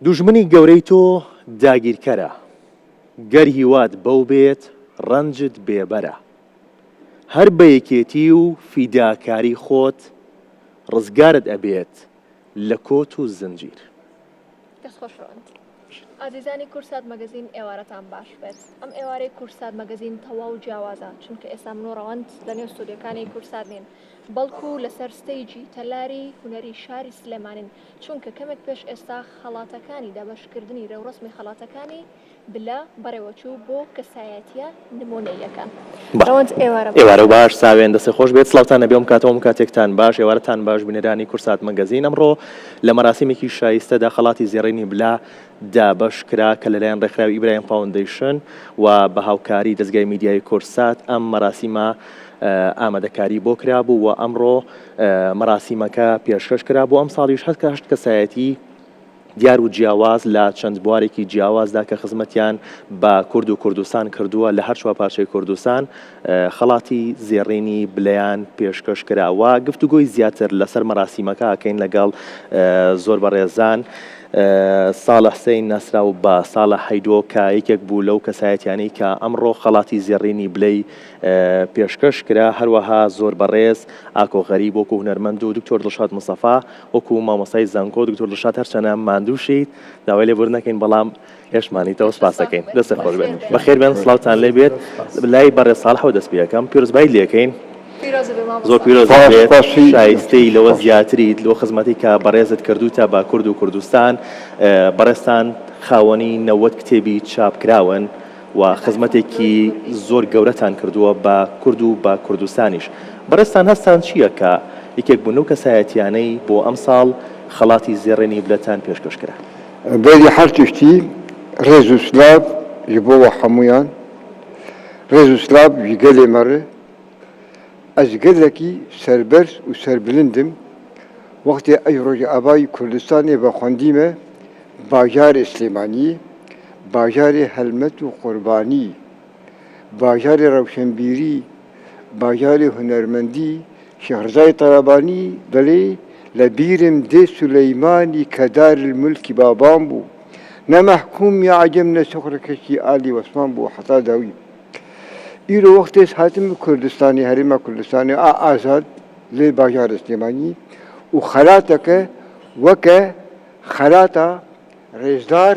دوژمنی گەورەی تۆ داگیرکەرە، گەر هیوات بەو بێت ڕەنجت بێبەرە. هەر بە یەکێتی و فیداکاری خۆت ڕزگارت ئەبێت لە کۆت و زنجیر. دەست خۆشەوەند. ئازیزانی کورسات مەگەزین ئێوارەتان باش بێت. ئەم ئێوارەی کورسات مەگەزین تەواو جیاوازە، چونکە ئێستا من و ڕەوەند لە نێو ستودیۆکانی کورسات نین، بەڵکو لەسەر ستەیجی تەلاری هونەری شاری سلێمانین، چونکە کەمێک پێش ئێستا خەڵاتەکانی دابەشکردنی ڕێوڕسمی خەڵاتەکانی بلە بەڕێوەچوو بۆ کەسایەتیە نمونەیەکان. ڕەوەند ئێوارە باش ساوێن دەسێ خۆش بێت. سڵاوتانە بێم کاتەوەم کاتێکتان باش، ئێوارەتان باش بینەرانی کورسات مەگەزین. ئەمڕۆ لە مەراسیمێکی شایستەدا خەڵاتی زێڕینی بلا دابەش کرا کە لەلایەن ڕێکخراوی ئیبراهیم فاوندیشن و بە هاوکاری دەستگای میدیای کورسات ئەم مەراسیمە ئامادەکاری بۆ کرابوو و ئەمڕۆ مەراسیمەکە پێشکەش کرا بۆ ئەم ساڵیش هەشت کەسایەتی دیار و جیاواز لە چەند بوارێکی جیاوازدا کە خزمەتیان بە کورد و کوردستان کردووە لە هەر چوار پارچەی کوردستان خەڵاتی زێڕینی بلەیان پێشکەش کراوە. گفتوگۆی زیاتر لەسەر مەراسیمەکە ئەکەین لەگەڵ زۆر بەڕێزان ساڵح حسین نەسرا و بە ساڵح حەیدۆ کە یەکێک بوو لەو کەسایەتیانەی کە ئەمڕۆ خەڵاتی زێڕینی بلەی پێشکەش کرا، هەروەها زۆر بەڕێز ئاکۆ غەریب وەکو هونەرمەند و دکتۆر دڵشاد مستەفا وەکو مامۆستای زانکۆ. دکتۆر دڵشاد هەرچەنە ماندووشیت داوای لێبوور نەکەین، بەڵام هێشتمانیتەوە سپاس دەکەین. دەستە خۆش بێن، بەخێر بێن، سڵاوتان لێ بێت. لای بەڕێز ساڵحەوە دەست پێ یەکەم پیرۆزبایی لێکەین. زۆر پیرۆز بێت، شایستەی لەوە زیاتریت لەوە خزمەتی کە بەڕێزت کردوتە بە کورد و کوردستان. بەڕێستان خاوەنی 90 کتێبی چاپکراون و خزمەتێکی زۆر گەورەتان کردووە بە کورد و بە کوردستانیش. بەڕێستان هەستان چییە کە یەکێک بوون و کەسایەتیانەی بۆ ئەم ساڵ خەڵاتی زێڕینی بلەتان پێشکەش کرا؟ بەری هەر تشتی ڕێز و سلااو ji بۆوە هەمویان، ڕێز و سلااو ji gelê me re. Ez gelekî serbers û serbilindîm wextê ez Rojavayê Kurdistanê vexwendîme bajarê Slêmaniyê, bajarê Helmet û Qurbanî, bajarê Rewşenbîrî, bajarê hunermendî, Şehrzayê Tarabanî belê li bîrim dê Suleymanî kedaril mulkî baban bû. Ne mehkûmî acem ne soxrekeşî Alî Osman bû heta dawî. İro wextê hatim Kurdistanê herêma Kurdistanê a azad lê bajarê Slêmanî û xelateke weke xelata rêzdar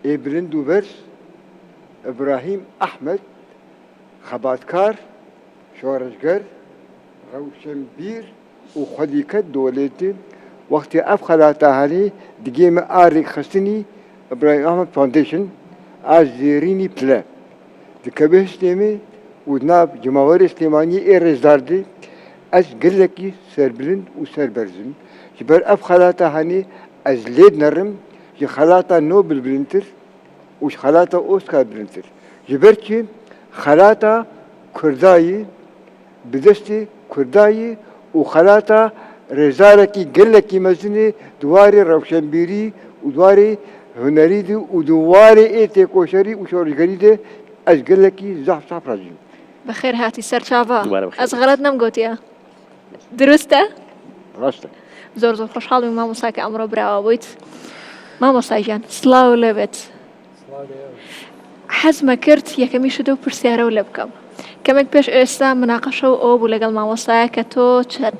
ê bilind û bers İbrahim Ahmed xebatkar, şoreşger, rewşenbîr û xwedîket dewletê wextê ev xelata herê digê me a rêkxistinî İbrahim Ahmed Foundation a zêrînî pile. Dikebe Slêmê û nav Cemawerê Slêmaniyê ê rêzdardê ez gelekî serbilind û serberzim. Ji ber ev xelata henê ez lê nerim ji xelata Nobel bilindtir û ji xelata Oscar bilindtir. Ji ber çi xelata Kurdayê bi destê Kurdayê û xelata rêzarekî gelekî mezinê duwarê rewşenbîrî û duwarê hunerî de û duwarê ê têkoşerî û şoreşgerî de ez gelekî zaf razîm. بەخێر هاتی سەرچاوە. ئەس غەڵەت نەمگوتیە دروستە؟ ڕاستە. زۆر زۆر خۆشحاڵم مامۆستاکە ئەمڕۆ براوە بوویت. مامۆستای جان سڵاو لێبێت. حەزمە کرد یەکەمی شدە و پرسیارە و لێ بکەم. کەمێک پێش ئێستا مناقەشە و ئەوە بوو لەگەڵ مامۆستایە کە تۆ چەند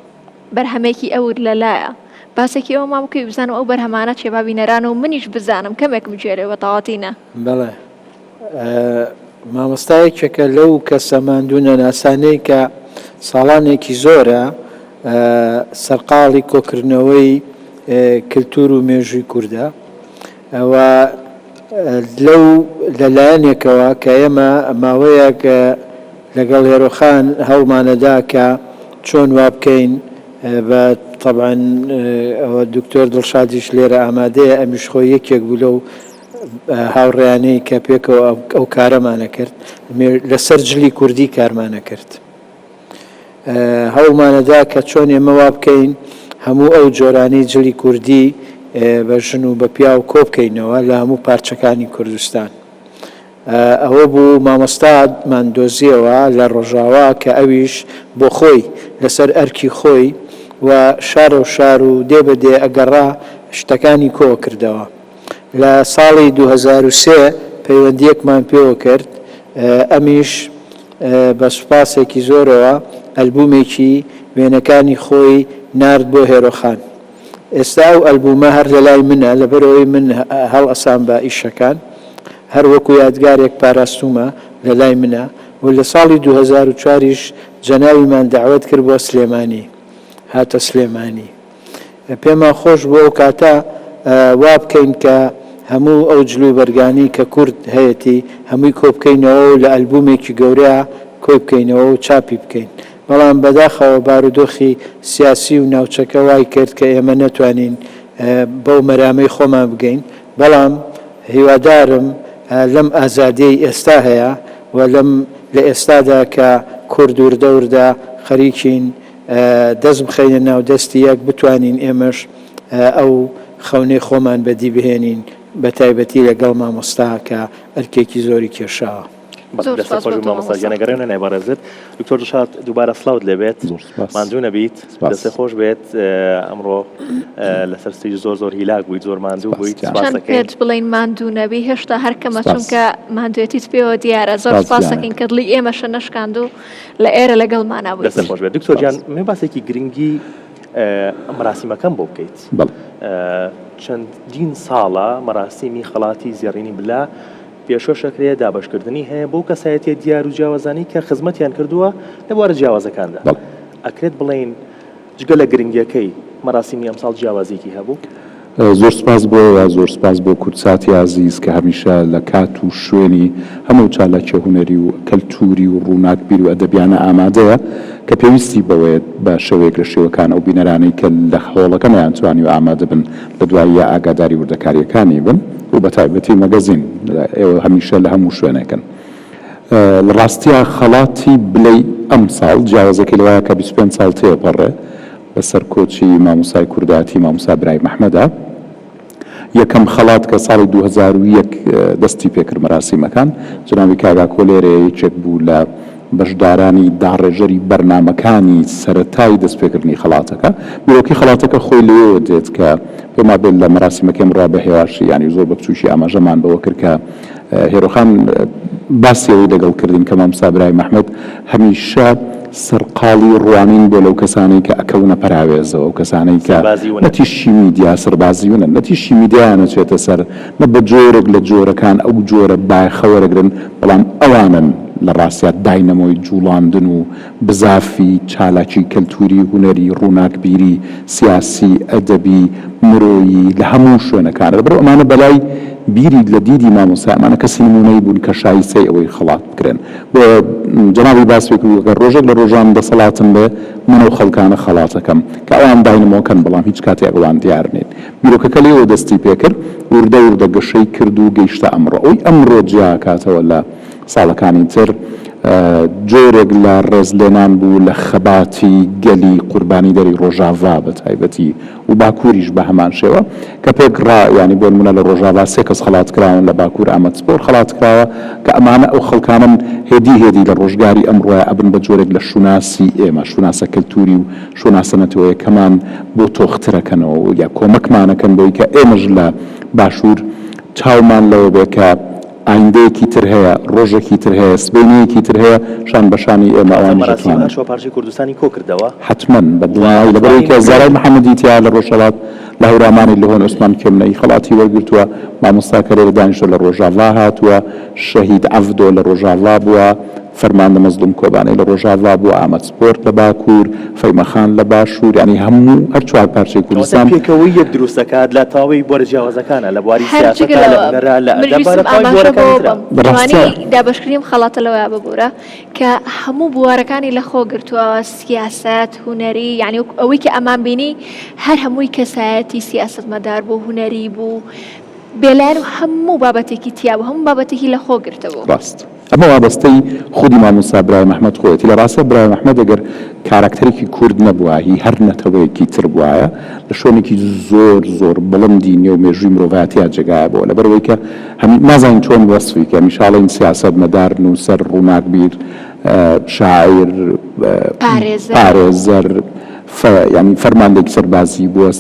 بەرهەمێکی ئەوت لەلایە. باسێکی ئەوە مام بکەی بزانم ئەو بەرهەمانە چێ بابینەران و منیش بزانم کەمێک بجێرێ بە تەواوەتینە. بەڵێ مامۆستایەکێکە لەو کەسە ماندوونە ناسانەی کە ساڵانێکی زۆرە سەرقاڵی کۆکردنەوەی کلتور و مێژووی کووردە. ئەوە لەو لەلایەنێکەوە کە ئێمە ماوەیەک لەگەڵ هێرۆخان هەوڵمانەدا کە چۆن وا بکەین بە طبعاً ئەوە دکتۆر دڵشادیش لێرە ئامادەیە ئەمیش خۆی یەکێک بوو لەو هاوڕێیانەی کە پێکەوە ئەو کارەمانە کرد لەسەر جلی کوردی کارمانە کرد. هەوڵمانەدا کە چۆن ئێمە وا بکەین هەموو ئەو جۆرانەی جلی کوردی بە ژن و بە پیا و کۆ بکەینەوە لە هەموو پارچەکانی کوردستان. ئەوە بوو مامۆستامان دۆزیەوە لە ڕۆژاوا کە ئەویش بۆ خۆی لەسەر ئەرکی خۆی و شارە و شار و دێ بەدێ ئەگەڕا شتەکانی کۆ کردەوە. لە ساڵی 2003 پەیوەندیەکمان پێوە کرد ئەمیش بە سوپاسێکی زۆرەوە ئەلبومێکی وێنەکانی خۆی نارد بۆ هێرۆخان. ئێستا ئەو ئەلبومە هەر لە لای منە لەبەرەوەی من هەڵ ئەسان بە ئیشەکان هەر وەکو یادگارێک پاراستومە لە لای منە و لە ساڵی 2004ش جەناویمان داوەت کرد بۆ سلێمانی هاتە سلێمانی. پێمان خۆش بۆ ئەو کاتە وا بکەین کە هەموو ئەو جلو بەرگانی کە کورد هەیەی هەمووی کۆ بکەینەوە و لە ئەلبومێکی گەورەیە کۆی بکەینەوە و چاپی بکەین. بەڵام بەداخەوە بارودۆخی سیاسی و ناوچەکە وای کرد کە ئێمە نەتوانین بەو مەرامەی خۆمان بگەین. بەڵام هیوادارم لەم ئازادیەی ئێستا هەیە و لە ئێستادا کە کورد وردەوردا خەریکین دەست بخەینە ناو دەستی یەک بتوانین ئێمەش ئەو خەونەی خۆمان بەدی بهێنین بە تایبەتی لەگەڵ مامۆستا کە ئەرکێکی زۆری کێشاوە. مامۆستاگەرێنە نایبارەزت دکتۆر ڕشاد دووبارە سلااوت لێبێت ماندوو نەبیت دەستێ خۆش بێت ئەمڕۆ لەسەر ستێج زۆر هیلاک بوویت زۆر ماندوو بوویت چەند پێت بڵین ماندوو نەبی هێشتا هەرکەمە چونکە ماندوێتیت پێوە دیارە زۆر سپاس دەکەین کە دڵی ئێمەشە نەشکاند و لە ئێرە لەگەڵمانە بوویت. دەستێ خۆش بێت دکتۆر جان مێ باسێکی گرنگی مەراسیمەکەم بۆ بکەیت. چەندین ساڵە مەراسیمی خەڵاتی زێڕینی بلا پێشۆشەکرێ دابشکردنی هەیە بۆ کەسایەتی دیار و جیاوازانی کە خزمەتیان کردووە لە بوارە جیاوازەکاندا. ئەکرێت بڵێن جگە لە گرنگیەکەی مەراسیمی ئەمساڵ جیاوازێکی هەبوو؟ زۆر سپاس بۆ زۆر سپاس بۆ کورتساتی عزیز کە هەمیشە لە کات و شوێنی هەموو چالاکی هوەری و کەلتوری و ڕووناکبیر و ئەدەبیانە ئامادەیە کە پێویستی بەوەیە بە شێوەیەک لە شێوەکان ئەو بینەرانەی کە لە هەوڵەکەمیان توانی و ئامادە بن لە دواییە ئاگاداری وردەکاریەکانی بن و بە تایبەتی مەگەزین ئێوە هەمیشە لە هەموو شوێنێکن. لە ڕاستیە خەڵاتی بلەی ئەم ساڵ جیاوازەکەی لەوایە کە 25 ساڵ تێپەڕێ بەسەر کۆچی مامۆسای کورداتی مامۆستا برای محمەدا یەکەم خەڵات کە ساڵی 2001 دەستی پێکرد مەراسیمەکان جنابی کاگا کۆلێرە یەکێک بوو لە بەشدارانی داڕێژەری بەرنامەکانی سەرەتایی دەستپێکردنی خەڵاتەکە. بیرۆکی خەڵاتەکە خۆی لەوە دێت کە پێما بێت لە مەراسیمەکەم ڕا بە هێواشی ینی زۆر بە بچوشی ئاماژەمان بەوە کرد کە هێرۆخان باسیەوەی لەگەڵ کردین کە مامۆستا برای محمەد هەمیشە سەرقاڵی ڕوانین بۆ لەو کەسانەی کە ئەکەونە پەراوێزەوە و کەسانەی کە نەتیشی میدیا سەربازی ونە نەتیشی میدیایانە چێتە سەر نە بە جۆرێک لە جۆرەکان ئەو جۆرە بایخەوەرەگرن بەڵام ئەوانن لە ڕاستیات داینەمۆی جوڵاندن و بزافی چالاکی کەلتوری هوەری ڕووناکبیری سیاسی ئەدەبی مرۆیی لە هەموو شوێنەکانە بەرەو ئەمانە بەلای بیری لە دیدی مامۆستا ئەمانە کەسی نمونەی بوون کە شایستەی ئەوەی خەڵات بکرێن. بۆ جەنابی باسوێک وەگە ڕۆژێک لە ڕۆژان دەسەڵاتم بێ منە و خەڵکانە خەڵاتەکەم کە ئەوان داینەمۆکەن بەڵام هیچ کاتێک ئەوان دیار نێن. بیرۆکەکە لێوە دەستی پێکرد وردە گەشەی کرد و گەیشتە ئەمڕۆ ئەوی ئەمڕۆ جیاکاتەوە لە ساڵەکانی تر جۆرێک لە ڕێزلێنان بوو لە خەباتی گەلی قوربانی دەری ڕۆژاوا بە تایبەتی و باکووریش بە هەمان شێوە کە پێک ڕا ینی بۆ نمونە لە ڕۆژاوا سێ کەس خەڵات کراون لە باکوور ئامەدسپۆر خەڵات کراوە کە ئەمانە ئەو خەڵکانن هێدی لە ڕۆژگاری ئەمڕۆیە ئەبن بە جۆرێک لە شوناسی ئێمە شوناسە کەلتوری و شوناسە نەتەوەیەکەمان بۆ تۆخترەکەنەوە یا کۆمەکمانەکەن بۆی کە ئێمەش لە باشوور چاومان لەوە بێ کە ئایندەیەکی تر هەیە ڕۆژێکی تر هەیە سبەینەیەکی تر هەیە شان بەشانی ئێمە ئەوان شۆپارچی کوردستانی کۆ کردەوە حتمەن بەدڵنیایی لەبەرەوەی کە زارای محەممەدی تیا لە ڕۆژهەڵات لە هەورامانی لە هۆن عوسمان کێمنەی خەڵاتی وەرگرتووە مامۆستا کەرێ دانیشتۆ لە ڕۆژاوا هاتووە شەهید عەڤدۆ لە ڕۆژاوا بووە فەرماندە مەزلوم کۆبانەی لە ڕۆژاوا بووە ئامەدسپۆرت لە باکوور فەیمەخان لە باشوور ینی هەموو هەر چوار پارچەی کوردستان پێکەوەی یەک دروستەکات لە تاوەی بۆرە جیاوازەکانە لە بواری سیاسەتە لە هونەرە لە ئەدەبارەکانی دابشکریم خەڵاتە لەوەیە ببوورە کە هەموو بوارەکانی لە خۆ گرتووە سیاست هونەری یعنی ئەوەی کە ئەمان بینی هەر هەمووی کەسایەتی سیاستمەدار بوو هونەری بوو بێلایەن و هەموو بابەتێکی تیا بوو هەموو بابەتێکی لە خۆ گرتەوە. ڕاست ئەمە وابەستەی خودی مامۆستا برای محمەد خۆیەتی لە ڕاستە برای محمەد ئەگەر کارکتەرێکی کورد نەبووە هی هەر نەتەوەیەکی تر بووایە لە شوێنێکی زۆر بڵندی نێو مێژووی مرۆڤاتیا جێگایە بۆ لەبەرەوەی کە نازانین چۆن وەسفی کە میشاڵین سیاسەت مەدار نووسەر ڕووناکبیر شاعیر پارێزەر ینی فەرماندێکی سەربازی بووە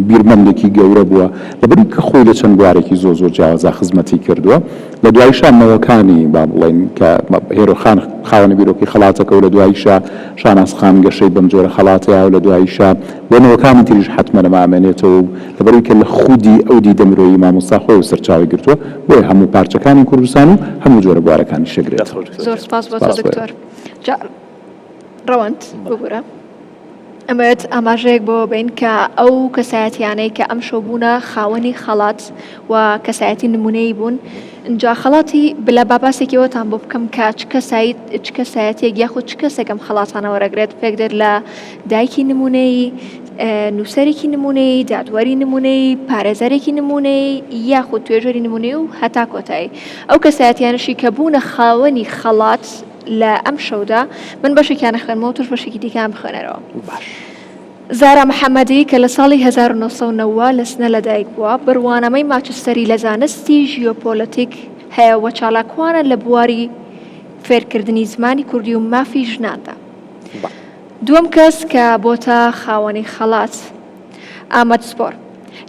بیرمەندێکی گەورە بووە لەبەری کە خۆی لە چەند بوارێکی زۆر جیاوازە خزمەتی کردووە لە دوای شانەوەکانی با بڵێن کە هێرۆخان خاوەنی بیرۆکی خەڵاتەکە و لە دواییشە شاناسخان گەشەی بەم جۆرە خەڵاتەیە و لە دواییشە بۆنەوەکانی تریش حتممە لەمامێنێتەوە لەبەری کە لە خودی ئەو دیدەمرۆیی مامۆستا خۆی و سەرچاوی گرتووە بۆی هەموو پارچەکانی کوردستان و هەموو جۆرە بوارەکانی شەگرێت. زۆر سپاس بۆ دکتۆر. ڕەوەند ببوورە. ئەمەوێت ئاماژەیەک بۆ بین کە ئەو کەسایەتیانەی کە ئەم شەو بوونە خاوەنی خەڵات و کەسایەتی نمونەی بوون اینجا خەڵاتی بلا باباسێکیەوەتان بۆ بکەم کە چ کەسایەتێک یاخود چ کەسێکم خەڵاتانە وەرەگرێت پێک دێت لە دایکی نمونەی نووسەرێکی نمونەی دادوەری نمونەی پارێزەرێکی نمونەی یاخود توێژەری نمونەی و هەتا کۆتایی ئەو کەسایەتیانشی کە بوونە خاوەنی خەڵات لە ئەم شەودا من بەشێکیان خوێنمەوە توش بەشێکی دیکان بخوێنەرەوە. زارا محەممەدی کە لە ساڵی 1990 لە سنە لەدایک بووە بڕوانەمەی ماچستەری لە زانستی ژیۆپۆلەتیک هەیە وە چالاکوانە لە بواری فێرکردنی زمانی کوردی و مافی ژناندا. دووەم کەس کە بۆتە خاوەنی خەڵات ئامەد سپۆر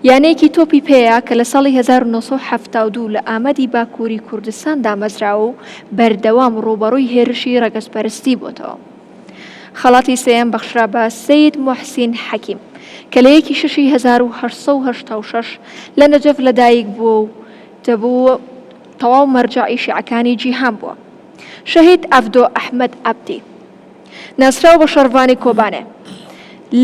یانەیەکی تۆپی پێەیە کە لە ساڵی 1972 لە ئامەدی باکووری کوردستان دامەزراوە و بەردەوام ڕوبەڕووی هێرشی ڕەگەزپەرستی بۆتەوە. خەڵاتی سێم بەخشرا بە سەید موحسین حەکیم کە لە 1886 لە نەجەف لەدایک بووە و دەبوو تەواو مەرجعی شیعەکانی جیهان بووە. شەهید ئەفدۆ ئەحمەد عەبدی ناسراو بە شەڕڤانی کۆبانێ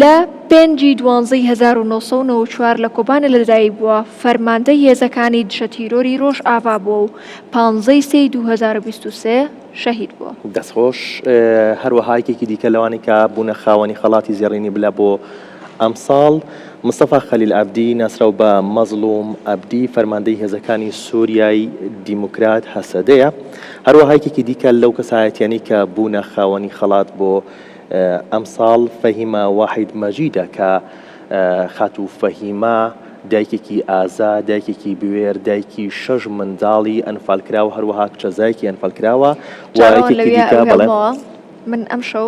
لە 5/12/1994 لە کۆبانە لەدایک بووە فەرماندەی هێزەکانی دژە تیرۆری ڕۆژ ئاوا بووە و 15/3/2023 شەهید بووە. دەستخۆش هەروەهایکێکی دیکە لەوانی کە بوونە خاوەنی خەڵاتی زێڕینی بلا بۆ ئەم ساڵ مستەفا خەلیل عەبدی ناسراو بە مەزلوم عەبدی فەرماندەی هێزەکانی سووریای دیموکرات هەسەدەیە. هەروەهایکێکی دیکە لەو کەسایەتیانی کە بوونە خاوەنی خەڵات بۆ ئەم ساڵ فەهیمە واحید مەجیدە کە خاتوو فەهیمە دایکێکی ئازا دایکێکی بوێر دایکی 6 منداڵی ئەنفالکراوە هەروەها کچەزایکی ئەنفالکراوە من ئەم شەو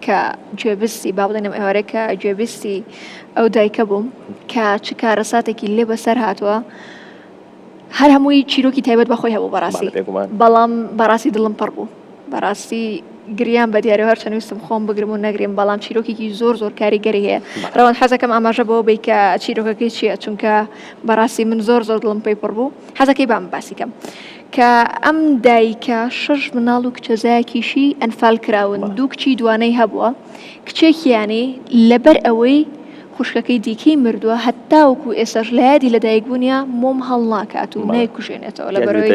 کە گوێبستی با بڵێنم ئێوارەیە کە گوێبستی ئەو دایکە بووم کە چ کارەساتێکی لێ بەسەر هاتووە هەر هەمووی چیرۆکی تایبەت بەخۆی هەبوو بەڕاستی بەڵام بەڕاستی دڵم پڕ بوو بەڕاستی گریان بە دیارە هەر چەندویستم خۆم بگرم و نەگریم بەڵام چیرۆکێکی زۆر کاریگەری هەیە. ڕەوەند حەزەکەم ئاماژە بەوە بێ کە چیرۆکەکەی چییە چونکە بەڕاستی من زۆر دڵم پێی پڕ بوو حەزەکەی بام باسیکەم کە ئەم دایکە 6 مناڵ و کچەزایەکیشی ئەنفال کراون دوو کچی دوانەی هەبووە کچێکیانی لەبەر ئەوەی خوشکەکەی دیکەی مردووە هەتاوەکو ئێسەش لە یادی لەدایکبوونیە مۆم هەڵ ناکات و نایکوژێنێتەوە لەبەرەوەی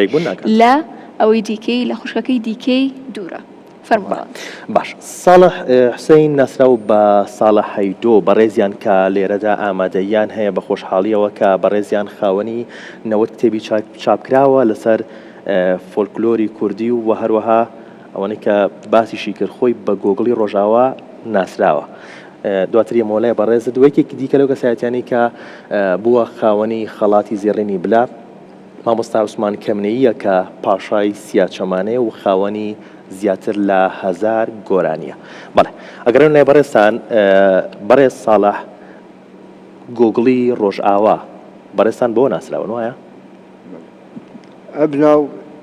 لە ئەوەی دیکەی لە خوشکەکەی دیکەی دوورە. باش ساڵح حسەین ناسراو بە ساڵە حەیدۆ بەڕێزیان کە لێرەدا ئامادەیان هەیە بە خۆشحاڵیەوە کە بەڕێزیان خاوەنی نەوەت کتێبی چاپکراوە لەسەر فۆلکلۆری کوردی و هەروەها ئەوەی کە باسیشی کرد خۆی بە گۆگڵی ڕۆژاوا ناسراوە. دواتری مۆلای بەڕێزت دوێکێکی دیکە لەو کەسایەتیانی کە بووە خاوەنی خەڵاتی زێڕینی بلا مامۆستا عوسمان کەمنەییە کە پاشای سیاچەمانەیە و خاوەنی زیاتر لە 1000 گۆرانیە. بەڵێ ئەگەرن لای بەڕێستان بەڕێز ساڵح گۆگڵی ڕۆژئاوا بەڕێستان بۆ ناسراون وایە؟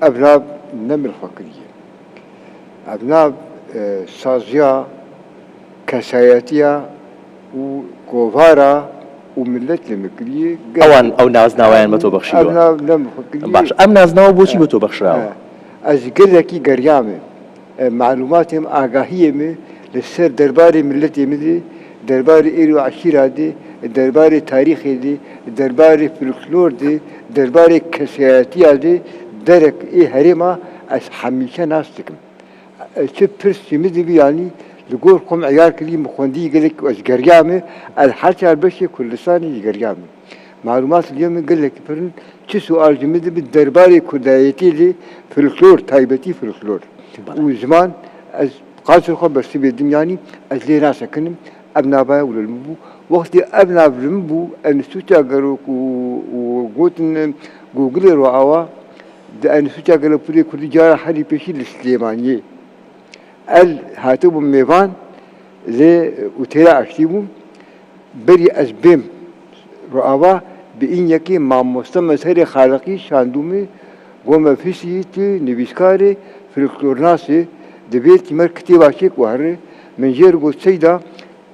ئەبناب نەمرخەکریە ئەبناب سازیا کەسایەتیە و گۆڤارە و ملت لە مکریە ئەوان ئەو نازناوایان بە تۆ بەخشیوە. باش ئەم نازناوە بۆچی بە تۆ بەخشراوە؟ ئەس گەلێکی گەریامێ معلوماتیم ئاگاهیەمێ لەسەر دەربارەی ملەتێ مدێ دەربارەی ئێر و عەشیرا دێ دەربارەی تاریخێ دێ دەربارەی فلکلۆر دێ دەربارەی کەسایەتیە دێ دەرێک ئێ هەرێما ئەس هەمیشە ناس دەکەم چ پرسی مدەبی یانی لەگۆر خۆم عیار کردی خوێندی گەلێک ئەس گەریامێ ئەس هەرچار بەشێ کوردستانی گەریامێ معلومات اليوم قال لك فرن چه سؤال جمد بالدرباري كردايتي لي فلكلور تايبتي فلكلور وزمان از قاصر خو بس بيدم يعني از لي راسا كنم ابنا با ولا المبو وقت ابنا المبو ان سوتا غروك وقوتن جوجل رواوا ان سوتا غرو بري كل جار حري بشي السليمانيه ال هاتو ميفان لێ ئوتێرە ئاشتی بووم بەری ئەس بێم ڕئاوا بئینیەکی مامۆستا مەسەری خالقی شاندومی بۆمە فیسیتی نویسکارێ فلکلۆرناسێ دەبێت مەر کتێباشێک وهرێ من ژێر گۆچەیدا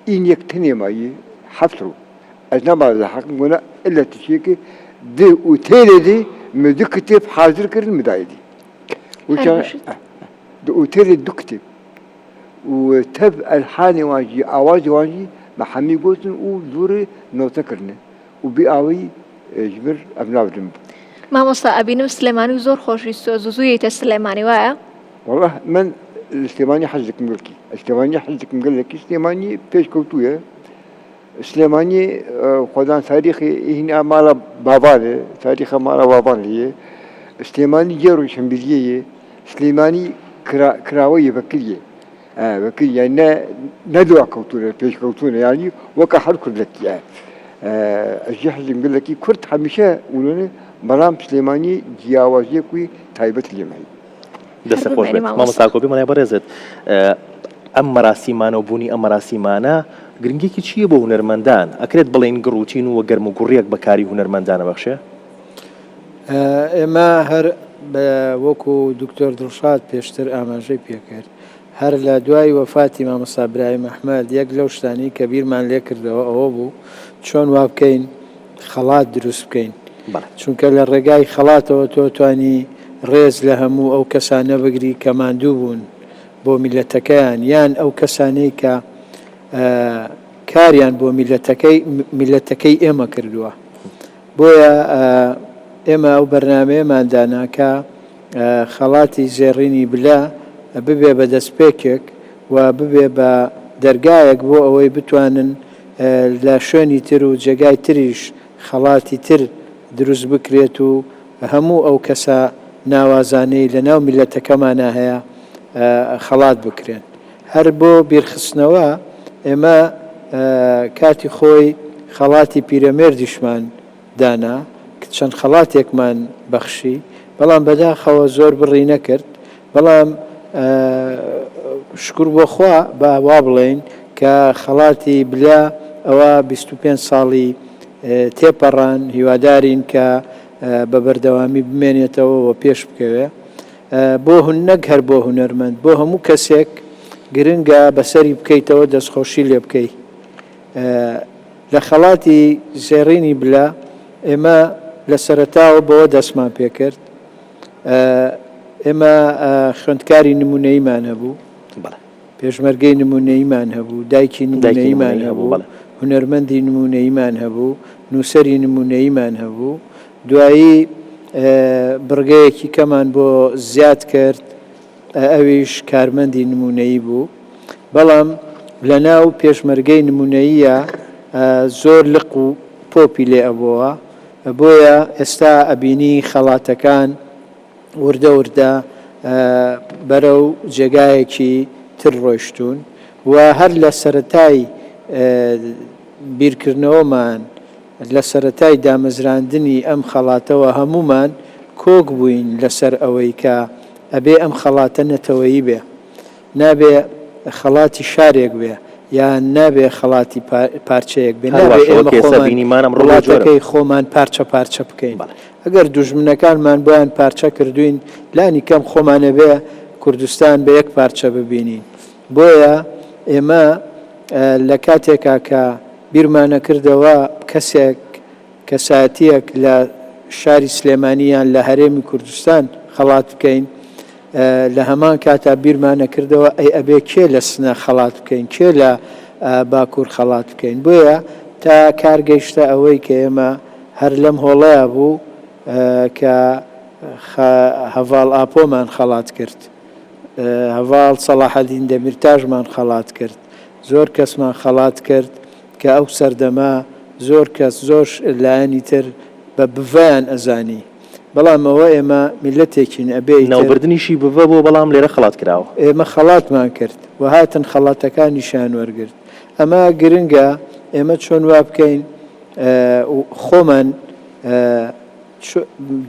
ئینیەک تنێمایی حەفتڕ ئەس نەما لە حەقم گونا ئلە تشێکی دێ ئوتێرێ دێ مدو کتێب حاضر کردن مدایدی ئوتێرێ دو کتێب وتب الحاني واجي آواز واجي محمي قوتن ودوري نوتا كرنه وبيعوي جبر أبناء جنب. ما مصطفى أبينم سليماني وزور خوش زوزوية سليماني وايا. والله من سليماني حزك ملكي، سليماني حزك ملكي، سليماني بيش كوتوية، سليماني خدان تاريخي هنا مالا بابانه، تاريخ مالا بابانه، سليماني جيرو شمبلية، سليماني كراوية بكرية. وكي يعني ندوا كوتونه بيش كوتونه يعني وكحر كلك يعني الجهل اللي نقول لك كرت هميشه ولونه برام سليماني جياوازي كوي تايبت اليمين دەست خۆش بێت مامۆستا ساکۆبی مەلای بەڕێزت ئەم مەراسیمانە و بوونی ئەم مەراسیمانە گرنگێکی چییە بۆ هونەرمەندان ئەکرێت بڵێن گڕوتین و گەرم و گوڕیەک بەکاری هونەرمەندانە بەخشێ ئێمە هەر وەکو دکتۆر دڵشاد پێشتر ئاماژەی پێکرد هەر لە دوای وەفاتی مامۆستا برایم ئەحمەد یەک لەو شتانی کە بیرمان لێ کردەوە ئەوە بوو چۆن وا بکەین خەڵات دروست بکەین چونکە لە ڕێگای خەڵاتەوە تۆ توانی ڕێز لە هەموو ئەو کەسانە بگری کە ماندوو بوون بۆ میلەتەکەیان یان ئەو کەسانەی کە کاریان بۆ میلەتەکەی ئێمە کردووە بۆیە ئێمە ئەو بەرنامەیەمان داناکە خەڵاتی زێڕینی بلا ببێ بە دەستپێکێک و ببێ بە دەرگایەک بۆ ئەوەی بتوانن لە شوێنی تر و جێگای تریش خەڵاتی تر دروست بکرێت و هەموو ئەو کەسە ناوازانەی لە ناو میلەتەکەمانە هەیە خەڵات بکرێن هەر بۆ بیرخستنەوە ئێمە کاتی خۆی خەڵاتی پیرەمێردیشمان دانا چەند خەڵاتێکمان بەخشی بەڵام بەداخەوە زۆر بڕی نەکرد بەڵام شکر بۆ خوا بە وا بڵێن کە خەڵاتی بلا ئەوە 25 ساڵی تێپەڕان هیوادارین کە بە بەردەوامی بمێنێتەوە و پێش بکەوێ بۆ نەک هەر بۆ هونەرمەند بۆ هەموو کەسێک گرنگە بەسەری بکەیتەوە دەستخۆشی لێ بکەیت لە خەڵاتی زێڕینی بلا ئێمە لە سەرەتاوە بەوە دەستمان پێکرد ئێمە خوێندکاری نمونەیمان هەبوو پێشمەرگەی نمونەیمان هەبوو دایکی نمونەیمان هەبوو هونەرمەندی نمونەیمان هەبوو نووسەری نمونەیمان هەبوو دوایی بڕگەیەکی کەمان بۆ زیاد کرد ئەویش کارمەندی نمونەیی بوو بەڵام لە ناو پێشمەرگەی نمونەییە زۆر لق و پۆپی لێ ئەبووە بۆیە ئێستا ئەبینی خەڵاتەکان وردە وردە بەرەو جێگایەکی تر ڕۆیشتون و هەر لە سەرەتای بیرکردنەوەمان لە سەرەتای دامەزراندنی ئەم خەڵاتەوە هەمومان کۆک بووین لەسەر ئەوەی کە ئەبێ ئەم خەڵاتە نەتەوەیی بێ نابێ خەڵاتی شارێک بێ یان نابێ خەڵاتی پارچەیەک بێ وڵاتەکەی خۆمان پارچە پارچە بکەین ئەگەر دوژمنەکانمان بۆیان پارچە کردوین لانی کەم خۆمانە بێ کوردستان بە یەک پارچە ببینین بۆیە ئێمە لە کاتێکا کە بیرمانە کردەوە کەسێک کەسایەتیەک لە شاری سلێمانیان لە هەرێمی کوردستان خەڵات بکەین لە هەمان کاتا بیرمانە کردەوە ئەی ئەبێ کێ لە سنە خەڵات بکەین کێ لە باکوور خەڵات بکەین بۆیە تا کارگەیشتە ئەوەی کە ئێمە هەر لەم هۆڵەیە بوو کە هەڤاڵ ئاپۆمان خەڵات کرد هەڤاڵ سەلاحەدین دەمیرتاژمان خەڵات کرد زۆر کەسمان خەڵات کرد کە ئەو سەردەما زۆر کەس زۆر لایەنی تر بە بڤیان ئەزانی بەڵام ئەوە ئێمە میلەتێکین ئەبێ ناوبردنیشی بڤە بۆ بەڵام لێرە خەڵات کراوە ئێمە خەڵاتمان کرد و هاتن خەڵاتەکانیشان وەرگرت ئەمە گرنگە ئێمە چۆن وا بکەین خۆمان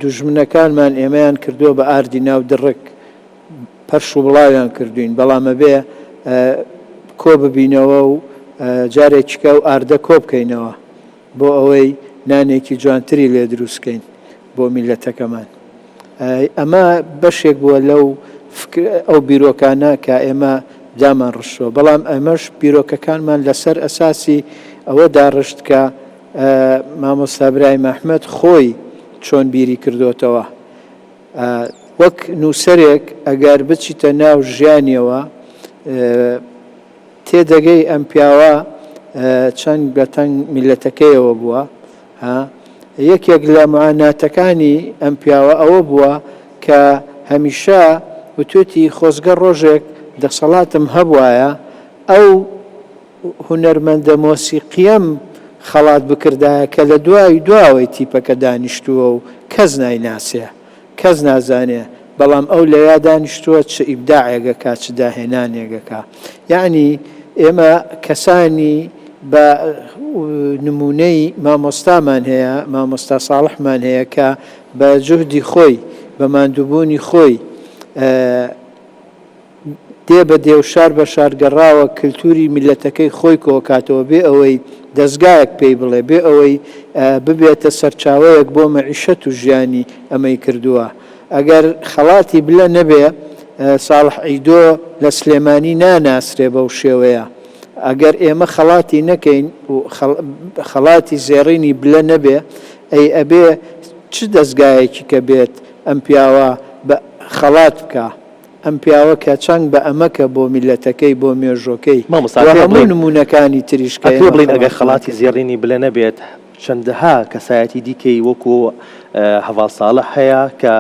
دوژمنەکانمان ئێمەیان کردووە بە ئاردی ناو دڕک پەرش و بڵاویان کردوین بەڵام ئەبێ کۆ ببینەوە و جارێکیکە و ئاردە کۆ بکەینەوە بۆ ئەوەی نانێکی جوانتری لێ دروستکەین بۆ میلەتەکەمان. ئەمە بەشێک بووە لەو ئەو بیرۆکانە کە ئێمە دامان ڕشتووە، بەڵام ئەمەش بیرۆکەکانمان لەسەر ئەساسی ئەوە داڕشت کە مامۆستا برایم ئەحمەد خۆی چۆن بیری کردوتەوە. وەک نووسەرێک ئەگەر بچیتە ناو ژیانیەوە تێدەگەی ئەم پیاوە چەند بەتەنگ میلەتەکەیەوە بووە. یەکێک لە معاناتەکانی ئەم پیاوە ئەوە بووە کە هەمیشە وتوێتی خۆزگە ڕۆژێک دەسەڵاتم هەبوایە ئەو هونەرمەندە مۆسیقیم خەڵات بکردایە کە لە دواوەی تیپەکە دانیشتووە و کەس نایناسێ، کەس نازانێ، بەڵام ئەو لە یا دانیشتووە چ ئیبداعێگەکە چ داهێنانێگەکە. یعنی ئێمە کەسانی بە نمونەی مامۆستامان هەیە، مامۆستا ساڵحمان هەیە کە بە جوهدی خۆی بە ماندووبوونی خۆی دێ بە دێوشار بە شارگەڕاوە کللتوری میلەتەکەی خۆی کۆکاتەوە بێ ئەوەی دەستگایەک پێی بڵێ، بێ ئەوەی ببێتە سەرچاوەیەک بۆ مەعیشەت و ژیانی ئەمەی کردووە. ئەگەر خەڵاتی بلە نەبێ ساڵح عیدۆ لە سلێمانی ناناسرێ بەو شێوەیە. ئەگەر ئێمە خەڵاتی نەکەین و خەڵاتی زێڕینی بلە نەبێ ئەی ئەبێ چ دەستگایەکی کە بێت ئەم پیاوە بە خەڵات بکە، ئەم پیاوە کە چەند بە ئەمەکە بۆ میلەتەکەی بۆ مێژۆکەی هەموو نمونونەکانی تریشکە بڵین ئەگەر خەڵاتی زێڕینی بلە نەبێت چەندەها کەسایەتی دیکەی وەکو هەڤاڵ ساڵح هەیە کە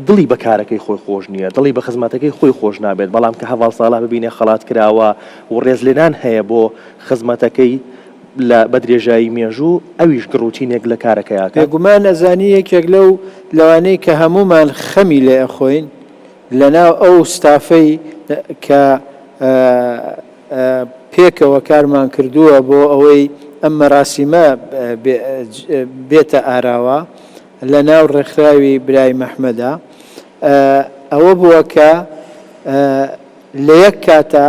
دڵی بە کارەکەی خۆی خۆش نییە، دڵی بە خزمەتەکەی خۆی خۆش نابێت، بەڵام کە هەڤاڵ ساڵح ببینێ خەڵات کراوە و ڕێزلێنان هەیە بۆ خزمەتەکەی لە بە درێژایی مێژوو ئەویش گڕوتینێک لە کارەکەیاکە. بێگومان ئەزانی یەکێک لەو لەوانەی کە هەمومان خەمی لێ ئەخۆین لەناو ئەو ستافەی کە پێکەوە کارمان کردووە بۆ ئەوەی ئەم مەراسیمە بێتە ئاراوە لە ناو ڕێکخراوی برایم ئەحمەدا، ئەوە بووە کە لە یەک کاتە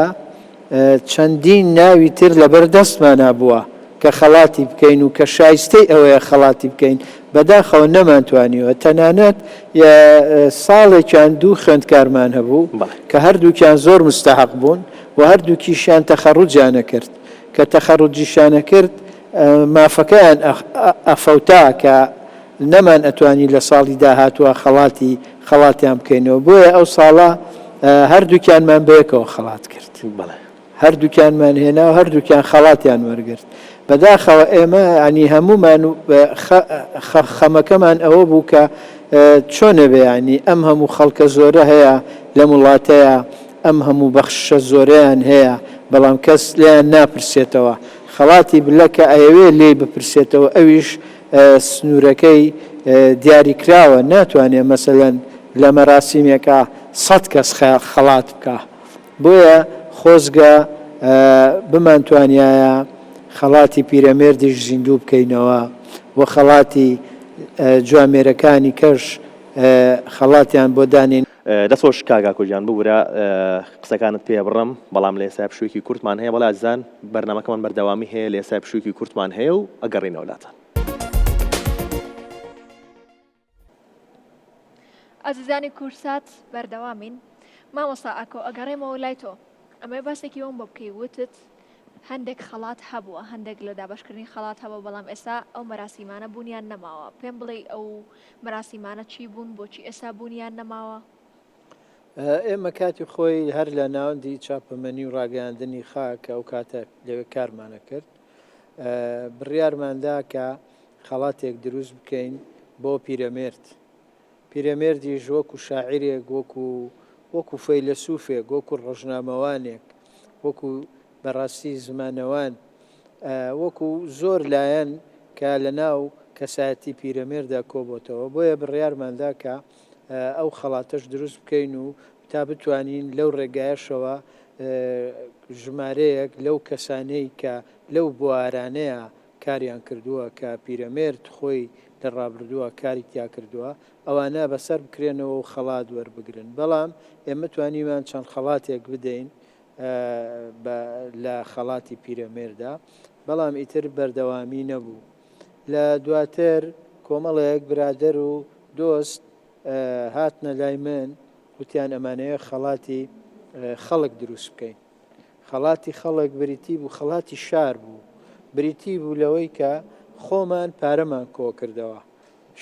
چەندین ناوی تر لەبەر دەستمانە بووە کە خەڵاتی بکەین و کە شایستەی ئەوەیە خەڵاتی بکەین، بەداخەوە نەمانتوانیوە. تەنانەت ساڵێکیان دوو خوێندکارمان هەبوو کە هەردووکیان زۆر مستەحق بوون و هەردووکیشیان تەخەڕوجیانە کرد، کە تەخەڕوجیشانە کرد مافەکەیان ئەفەوتا کە نەمان ئەتوانی لە ساڵی داهاتوە خەڵاتیان بکەینەوە. بۆیە ئەو ساڵە هەردووکیانمان بەیەکەوە خەڵات کرد، هەردووکیانمان هێنا و هەردووکیان خەڵاتیان وەرگرت. بەداخەوە ئێمە ینی هەمومان خەمەکەمان ئەوە بوو کە چۆنە بێ، ینی ئەم هەموو خەڵکە زۆرە هەیە لە وڵاتەیە، ئەم هەموو بەخشە زۆرەیان هەیە، بەڵام کەس لیان ناپرسێتەوە. خەڵاتی بلەکە ئەوێ لێ بپرسێتەوە، ئەویش سنوورەکەی دیاری کراوە، ناتوانێت مەسەلەن لە مەراسیمێکە 100 کەس خەڵات بکە. بۆیە خۆزگە بمانتوانایە خەڵاتی پیرەمێردیش زیندوو بکەینەوە و خەڵاتی جوامێرەکانی کەش خەڵاتیان بۆ دانین. دەستۆش کاگا کۆجیان ببوورە قسەکانت پێ بڕم، بەڵام لە ئێستا پشوویەکی کورتمان هەیە، بەڵام ئازان بەرنامەکەمان بەردەوامی هەیە لە ئێستا پشوویەکی کورتمان هەیە و ئەگەڕینەوە لاتان. ئازیزانی کورسات بەردەوامین. مامۆستا ئاکۆ ئەگەڕێمەوە لای تۆ، ئەمە باسێکی ئەوم بۆ بکەی وتت هەندێک خەڵات هەبووە، هەندێک لە دابشکردنی خەڵات هەبوو، بەڵام ئێستا ئەو مەراسیمانە بوونیان نەماوە. پێم بڵێ ئەو مەراسیمانە چی بوون، بۆچی ئێستا بوونیان نەماوە؟ ئێمە کاتی خۆی هەر لە ناوەندی چاپەمەنی و ڕاگەاندنی خاکە ئەو کاتە لەوێ کارمانە کرد، بڕیارماندا کە خەڵاتێک دروست بکەین بۆ پیرەمێرد. پیرەمێردیش وەکو شاعیرێک، وەکو فەیلسوفێک، وەکو ڕۆژنامەوانێک، وەکو بەڕاستی زمانەوان، وەکو زۆر لایەن کە لە ناو کەسایەتی پیرەمێردا کۆبۆتەوە. بۆیە بڕیارماندا کە ئەو خەڵاتەش دروست بکەین و تا بتوانین لەو ڕێگایشەوە ژمارەیەک لەو کەسانەی کە لەو بوارانەیە کاریان کردووە کە پیرەمێرد خۆی لە ڕابردووە کاری تیا کردووە، ئەوانە بەسەر بکرێنەوە و خەڵات وەربگرن. بەڵام ئێمە توانیمان چەند خەڵاتێک بدەین لە خەڵاتی پیرەمێردا بەڵام ئیتر بەردەوامی نەبوو. لە دواتر کۆمەڵێک برادەر و دۆست هاتنە لای من وتیان ئەمانەیە خەڵاتی خەڵک دروست بکەین. خەڵاتی خەڵک بریتی بوو، خەڵاتی شار بوو، بریتی بوو لەوەی کە خۆمان پارەمان کۆ کردەوە،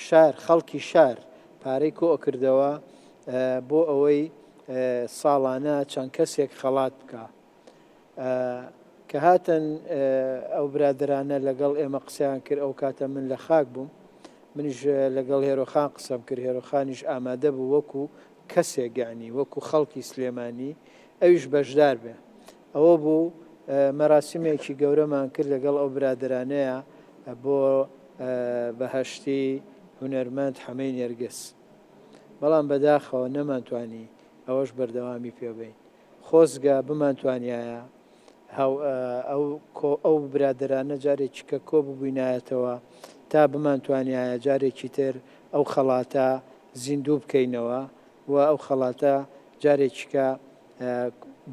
شار خەڵکی شار پارەی کۆ کردەوە بۆ ئەوەی ساڵانە چەند کەسێک خەڵات بکە. کە هاتن ئەو برادرانە لەگەڵ ئێمە قسەیان کرد، ئەو کاتە من لە خاک بووم، منیش لەگەڵ هێرۆخان قسەم کرد، هێرۆخانیش ئامادە بوو وەکو کەسێک یانی وەکو خەڵکی سلێمانی ئەویش بەشدار بێ. ئەوە بوو مەراسیمێکی گەورەمان کرد لەگەڵ ئەو برادرانەیە بۆ بەهەشتی هونەرمەند حەمەی نێرگس. بەڵام بەداخەوە نەمانتوانی ئەوەش بەردەوامی پێبین. خۆزگە بمانتوانایە ئەو برادرانە جارێکی کە کۆ ببووینایەتەوە تا بمانتوانایە جارێکی تر ئەو خەڵاتە زیندوو بکەینەوە و ئەو خەڵاتە جارێکیکە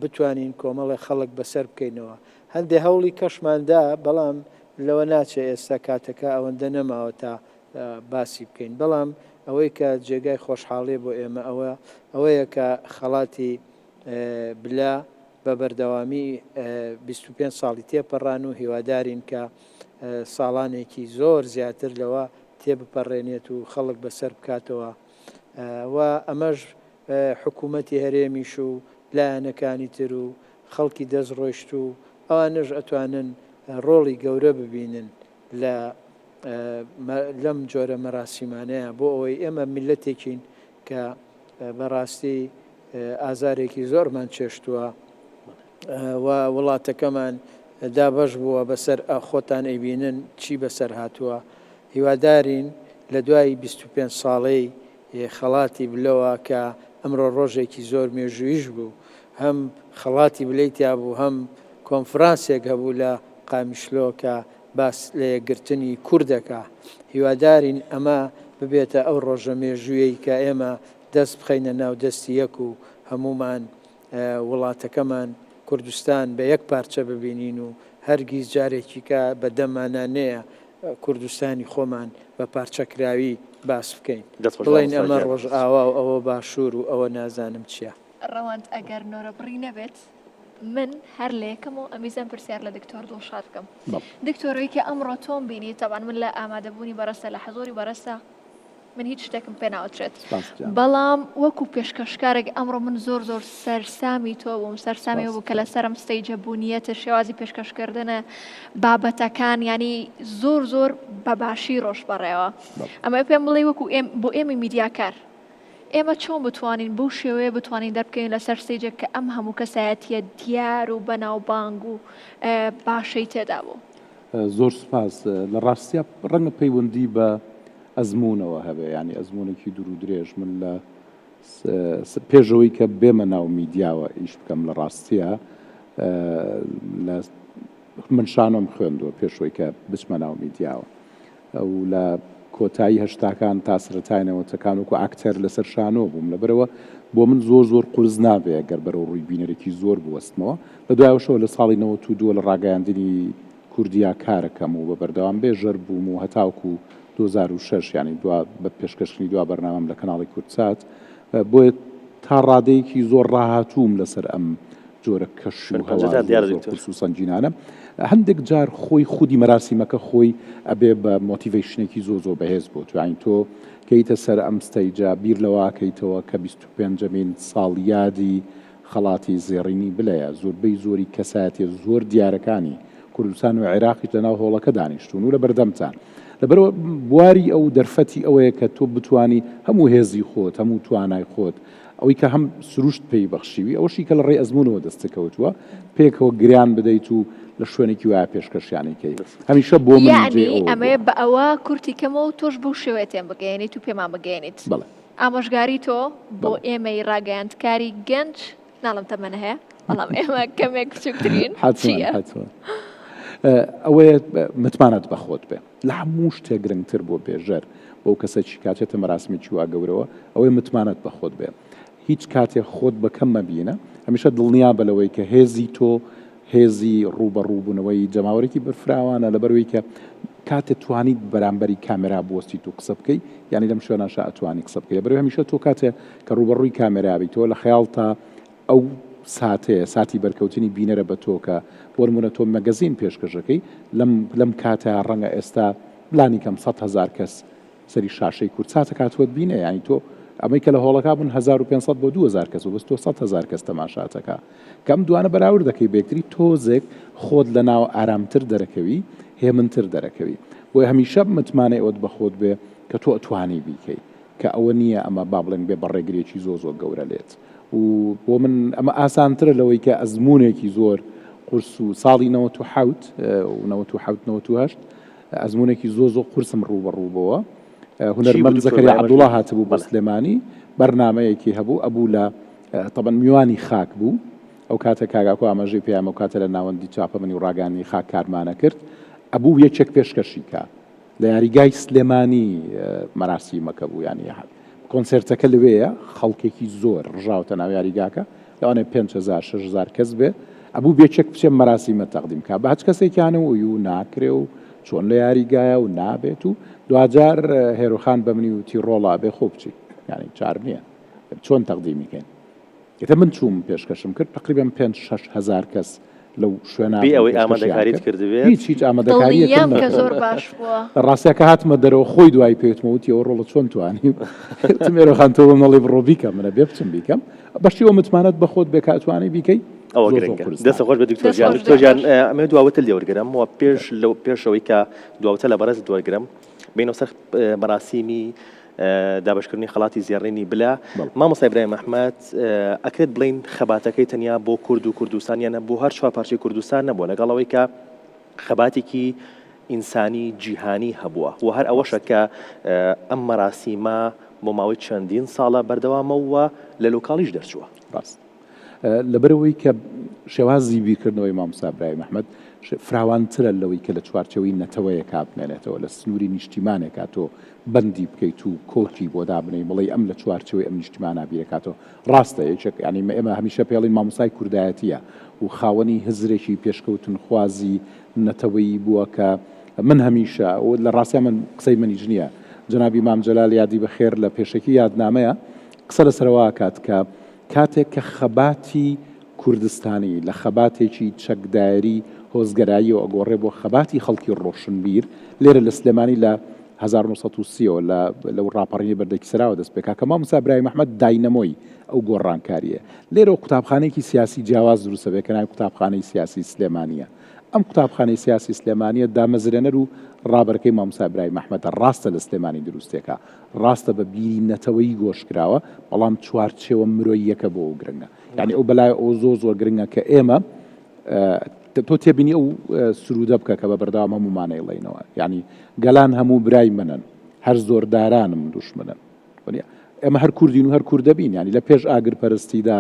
بتوانین کۆمەڵی خەڵک بەسەر بکەینەوە. هەندێک هەوڵی کەشماندا بەڵام لەوە ناچێ ئێستا کاتەکە ئەوەندە نەماوە تا باسی بکەین. بەڵام ئەوەی کە جێگای خۆشحاڵێ بۆ ئێمە ئەوەیە کە خەڵاتی بلا بە بەردەوامی 25 ساڵی تێپەڕان و هیوادارین کە ساڵانێکی زۆر زیاتر لەوە تێبپەڕێنێت و خەڵک بەسەر بکاتەوە. و ئەمەش حکوومەتی هەرێمیش و لایەنەکانی تر و خەڵکی دەستڕۆیشت و ئەوانش ئەتوانن ڕۆڵی گەورە ببینن لەم جۆرە مەراسیمانەیە بۆ ئەوەی ئێمە میلەتێکین کە بەڕاستی ئازارێکی زۆرمان چێشتووە و وڵاتەکەمان دابەش بووە بەسەر خۆتان ئەیبینن چی بەسەر هاتووە. هیوادارین لە دوای 25 ساڵەی خەڵاتی بلەوە کە ئەمڕۆ ڕۆژێکی زۆر مێژوویش بوو، هەم خەڵاتی بلەیتیا بوو، هەم کۆنفرانسێک هەبوو لە قامیشلۆ کە باس لە یەکگرتنی کوردەکە. هیوادارین ئەمە ببێتە ئەو ڕۆژە مێژوویی کە ئێمە دەست بخەینە ناو دەستی یەک و هەمومان وڵاتەکەمان کوردستان بە یەک پارچە ببینین و هەرگیز جارێکی کە بەدەمانانەیە کوردستانی خۆمان بە پارچەکراوی باس بکەین. بڵین ئەمە ڕۆژ ئاوا و ئەوە باشوور و ئەوە نازانم چییە. ڕەوەند ئەگەر نۆرە بڕی نەبێت من هەر لە یەکەم و ئەمیزان پرسیار لە دکتۆر دڵشاد بکەم. دکتۆرەوەی کە ئەمڕۆ تۆم بینی تەبان من لە ئامادەبوونی بەڕەستە لە حەزۆری بەڕەستە من هیچ شتێکم پێ ناوەچێت، بەڵام وەکو پێشکەشکارێک ئەمڕۆ من زۆر سەرسامی تۆ بووم، سەرسامی بوو کە لەسەرم ستەیجە بوونیەتە شێوازی پێشکەشکردنە بابەتەکان ینی زۆر بەباشی ڕۆژ بەڕێوە. ئەمە پێم بڵێ وەکو بۆ ئێمە میدیاکار ئێمە چۆن بتوانین بەو شێوەیە بتوانین دەربکەین لەسەر ستەیجێک کە ئەم هەموو کەسایەتیە دیار و بەناوبانگ و باشەی تێدا بوو. زۆر سپاس. لە ڕاستیە ڕەنگە پەیوەندی بە ئەزمونەوە هەبێ، ینی ئەزمونێکی دوور و درێژ من لە پێشەوەی کە بێمە ناو میدیاوە ئیش بکەم لە ڕاستیە من شانۆم خوێندووە پێشەوەی کە بچمە ناو میدیاوە ئەو لە کۆتایی هەشتاکان تا سەرەتایەوەتەکان وەکو ئاکتەر لەسەر شانۆ بووم. لەبەرەوە بۆ من زۆر قورس نابێ گەر بەرەو ڕووی بینەرێکی زۆر بوەستمەوە. لە دوایەوەشەوە لە ساڵی 92 لە ڕاگەیاندنی کوردیا کارەکەم و بە بەردەوام بێژەر بووم و هەتاوکو 2006 ینی بە پێشکەشکردنی دوا بەرنامەم لە کەناڵی کوردسات بۆیە تا ڕادەیەکی زۆر ڕاهاتووم لەسەر ئەم جۆرە کەش و سەنجینانە. هەندێک جار خۆی خودی مەراسیمەکە خۆی ئەبێ بە مۆتیڤیشنێکی زۆر بەهێز بۆ توانین تۆ کەیتە سەر ئەم ستەیجە بیر لەواکەیتەوە کە 25مین ساڵ یادی خەڵاتی زێڕینی بلەیە. زۆربەی زۆری کەسایەتی زۆر دیارەکانی کوردستان و عێراقیش لەناو هۆڵەکە دانیشتون و لە بەردەمتان. لەبەرەوە بواری ئەو دەرفەتی ئەوەیە کە تۆ بتانی هەموو هێزی خۆت، هەموو توانای خۆت، ئەوەی کە هەم سروشت پێی بەخشیوی، ئەوەشی کە لە ڕێ ئەزمونەوە دەستەکەوتووە پێکەوە گریان بدەیت و لە شوێنێکی وایە پێشکەشیانێکی هەمیشە بۆ من ئەمەیە بە ئەوە کورتی کەمەوە تۆش بەو شێوەیەتێن بگەێنیت و پێمان بگەێنیت. ئامۆژگاری تۆ بۆ ئێمەی ڕاگەیاندکاری گەنج ناڵم تەمەنە هەیە، بەڵام ئێمە کەمێک بچووکترین ئەوەیە متمانەت بە خۆت بێ لە هەموو شتێک گرنگتر بۆ بێژەر بەو کەسێکی کاتێتە مەراسمێکی وا گەورەوە ئەوەی متمانەت بە خۆت بێ. هیچ کاتێک خۆت بەکەم مەبینە هەمیشە دڵنیا بە لەوەی کە هێزی تۆ هێزی ڕوبەڕووبوونەوەی جەماوەرێکی بەرفراوانە لەبەرەوەی کە کاتێک توانیت بەرامبەری کامێرا بوەستیت و قسە بکەی یعنی لەم شوێنەشە ئەتوانی قسە بکەی لەبەرەوەی هەمیشە تۆ کاتێک کە ڕوبەڕووی کامێرا بیتەوە لە خەیاڵ تا ئەو ساتەیە ساتی بەرکەوتنی بینەرە بە تۆ کە بۆ نمونە تۆ مەگەزین پێشکەشەکەی لەم کاتە ڕەنگە ئێستا بلانی کەم 100,000 کەس سەری شاشەی کورتساتە کاتوەت بینە ینی تۆ ئەمەی کە لە هۆڵەکە بوون 1500 بۆ 2000 کەس و بەس تۆ 100,000 کەس تەماشاتەکە کەم دوانە بەراورد دەکەی بێکتری تۆزێک خۆت لە ناو ئارامتر دەرەکەوی هێمنتر دەرەکەوی بۆی هەمیشە متمانەی ئەوت بەخۆت بێ کە تۆ ئەتوانی بیکەی کە ئەوە نییە ئەمە با بڵێن بێ بەڕێگرێکی زۆر گەورە لێت و بۆ من ئەمە ئاسانترە لەوەی کە ئەزمونێکی زۆر قورس و ساڵی 1970 ئەزمونێکی زۆر قورسم ڕوبەڕووبەوە هونەرمەند زەکەریا عەبدوڵڵا هاتبوو بە سلێمانی بەرنامەیەکی هەبوو ئەبوو لە طبعا میوانی خاک بوو ئەو کاتە کاگاکۆ ئاماژەی پێیان ئەو کاتە لە ناوەندی چاپەمەنی و ڕاگانی خاک کارمانە کرد ئەبوو یەکێک پێشکەشی کە لە یاریگای سلێمانی مەراسیمەکە بوو ینی کۆنسێرتەکە لەوەیە خەڵکێکی زۆر ڕژاوتە ناو یاریگاکە لەوانێ 5,000 6,000 کەس بێ ئەبوو بێچێک بچێ مەراسیمە تەقدیم کا بە هەچ کەسێکیانەوە و ناکرێ و چۆن لە یاریگایە و نابێت و دوجار هێروخان بەمنی وتی ڕۆڵا بێ خۆ بچی ینی چار نییە چۆن تەقدیمیکەین ئێتە من چووم پێشکەشم کرد تقریبا 5,000 کەس لەو شوێنە ئەوەی ئامادەکاریت کردبێت هیچ ئامادەکاری کە زۆر باش بووە ڕاستیەکە هاتمە دەرەوە خۆی دوای پێوتمەوتی ئەوە ڕۆڵە چۆن توانی هێروخان تۆ نەڵێ بڕۆ بیکەم منە بێ بچم بیکەم بەشیەوە متمانەت بەخۆت بێ کاتوانێ بیکەی ئەوە گرنگە دەستە خۆش بە دکتۆر ئەمێ دواوەتە لێوەرگرم و پێشەوەی کە دواوتە لە بەرز دووەرگرم بینەوە سەر مەراسیمی دابشکردنی خەڵاتی زێڕینی بلا مامۆستا ئیبراهیم ئەحمەد ئەکرێت بڵین خەباتەکەی تەنیا بۆ کورد و کوردستانیانە بۆ هەر چوار پارچەی کوردستان نەبووە لەگەڵەوەی کە خەباتێکی ئینسانی جیهانی هەبووە و هەر ئەوەشە کە ئەم مەراسیمە بۆ ماوەی چەندین ساڵە بەردەوامەوە لە لۆکاڵیش دەرچووە ڕاست لەبەرەوەی کە شێوازی بیرکردنەوەی مامۆستا ئیبراهیم ئەحمەد فراوانترە لەوەی کە لە چوارچەوەی نەتەوەیە کابمێنێتەوە لە سنووری نیشتیمانێکا تۆ بەندی بکەیت و کۆکی بۆ دابنەی بڵێ ئەم لە چوارچەوەی ئەم نیشتیمانە بیرەکاتەوە ڕاستە یەکێک ینی ئێمە هەمیشە پێڵین مامۆستای کوردایەتیە و خاوەنی هزرێکی پێشکەوتن خوازی نەتەوەی بووە کە من هەمیشە لە ڕاستیان من قسەی منیش نییە جەنابی مام جەلال یادی بەخێر لە پێشەکی یادنامەیە قسە لەسەرەوە کات کە کاتێک کە خەباتی کوردستانی لە خەباتێکی چەکدایری هۆزگەرایی و ئەگۆڕێ بۆ خەباتی خەڵکی ڕۆشنبیر لێرە لە سلێمانی لە 1930 لەو ڕاپەڕینی بەردەکی سەراوە دەست پێکا کە مامۆستا ئیبراهیم ئەحمەد داینەمۆی ئەو گۆڕانکاریە لێرە قوتابخانەیەکی سیاسی جیاواز دروستە بێ کە ناوی قوتابخانەی سیاسی سلێمانیە ئەم قوتابخانەی سیاسی سلێمانیە دامەزرێنەر و ڕابەرەکەی مامۆستا ئیبراهیم ئەحمەدە ڕاستە لە سلێمانی دروستێکە ڕاستە بە بیری نەتەوەی گۆشکراوە بەڵام چوارچێوە مرۆییەکە بۆ ئەو گرنگە یعنی ئەو بەلای ئەو زۆر گرنگە کە ئێمە تۆ تێبینی ئەو سرودە بکە کە بە بەردەوام هەمومانەی لەینەوە یعنی گەلان هەموو برای منن هەر زۆردارانم دوشمنن ئێمە هەر کوردین و هەر کوردەبین ینی لە پێش ئاگرپەرستیدا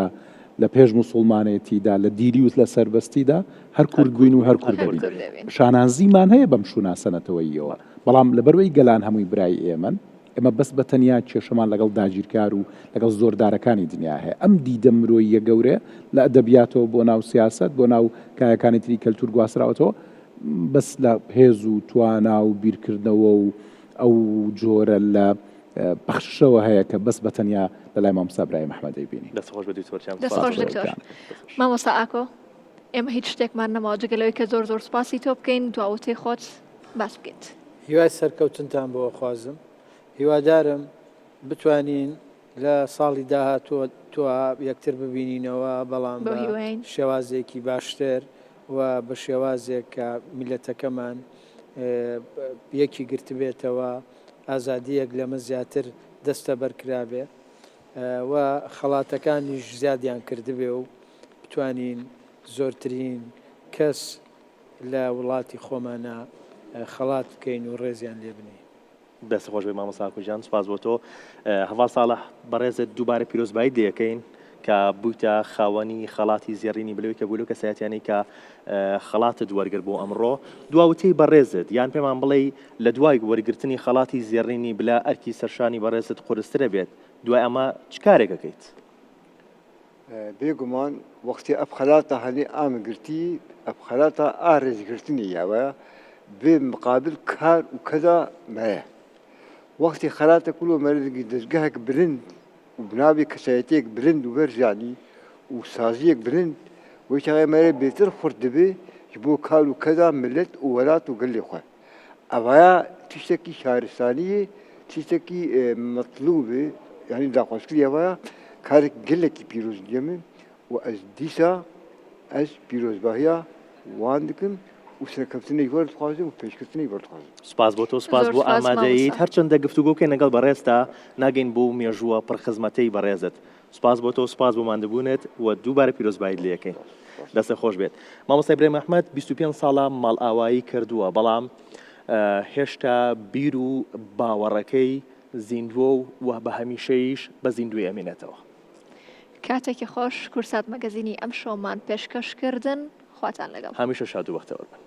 لە پێش موسڵمانێتیدا لە دیری و لە سەربەستیدا هەر کورد بووین و هەر کوردەبین شانازیمان هەیە بەم شوناسەنەتەوەیەوە بەڵام لەبەرەوەی گەلان هەمووی برای ئێمە بەس بە تەنیا کێشەمان لەگەڵ داگیرکار و لەگەڵ زۆردارەکانی دنیا هەیە ئەم دیدە مرۆییە گەورەیە لە ئەدەبیاتەوە بۆ ناو سیاست بۆ ناو کایەکانی تری کەلتور گواسراوەتەوە بەس لە هێز و توانا و بیرکردنەوە و ئەو جۆرە لە بەخشەوە هەیە کە بەس بە تەنیا لەلای مامۆستا ئیبراهیم ئەحمەدی بینی دەستخۆش دکتۆر مامۆستا ئاکۆ ئێمە هیچ شتێکمان نەماوە جگەلەوەی کە زۆر سپاسی تۆ بکەین دواوتێ خۆت باس بکەیت هیوای سەرکەوتنتان بۆ خوازم هیوادارم بتوانین لە ساڵی داهاتوە تۆ یەکتر ببینینەوە بەڵام شێوازێکی باشتر و بە شێوازێک کە میلەتەکەمان یەکی گرتبێتەوە ئازادیەک لەمە زیاتر دەستە بەرکرابێ و خەڵاتەکانیش زیادیان کردبێ و بتوانین زۆرترین کەس لە وڵاتی خۆمانە خەڵات بکەین و ڕێزیان لێ بنین دەست خۆش بێ مامۆستا کوژیان سپاس بۆ تۆ هەڤال ساڵح بەڕێزت دووبارە پیرۆزبایی دەکەین کە بوویتە خاوەنی خەڵاتی زێڕینی بلەوەی کە بوولو کەسایەتیانی کە خەڵاتت وەرگر بۆ ئەمڕۆ دواوتەی بەڕێزت یان پێمان بڵێ لە دوای وەرگرتنی خەڵاتی زێڕینی بلا ئەرکی سەرشانی بەڕێزت قورسترە بێت دوای ئەمە چ کارێک دەکەیت؟ بێگومان وەختی ئەب خەلاتە هەنێ ئامەگرتی ئەب خەلاتە ئارێزگرتنی یاوەیە بێ مقابل کار و کەدا مەیە وەختی خەلاتە کولۆ مەرزگی دەستگەهێک برند و بناوی کەسایەتێک برند و بەرژانی و سازیەک برند وی چاغی مەرە بێتر خورد دەبێ ji بۆ کار و کەدا ملت و وەلات و گەلێ خۆ ئەوەیە تشتێکی شارستانیە تشتێکی مەطلوبێ یعنی داخوازکردیەوەیە کارێک gelekî pîrozgeh min û ez dîsa ez pîrozbahiya wan dikim û serkeftinê were dixwazim û pêşketinê were dixwazim. سپاس بۆ تۆ سپاس بۆ زۆر سپاس ئامادەیت مامۆستا. هەرچەندە گفتوگۆکە لەگەڵ بەڕێزدا ناگەین بۆ مێژووە پڕخزمەتەی بەڕێزت سپاس بۆ تۆ سپاس بۆ مادەبوونت و دووبارە پیرۆزبایت لێ یەکەین دەستە خۆش بێت مامۆستا ئیبراهیم ئەحمەد 25 ساڵە ماڵ ئاوایی کردووە بەڵام هێشتا بیر و باوەڕەکەی زیندووە و بە هەمیشەیش بە زیندوی ئەمێنێتەوە کاتێکی خۆش کورسات مەگەزینی ئەم شۆمان پێشکەشکردن خواتان لەگەڵ هەمیشە شاد و بەختەوەر بن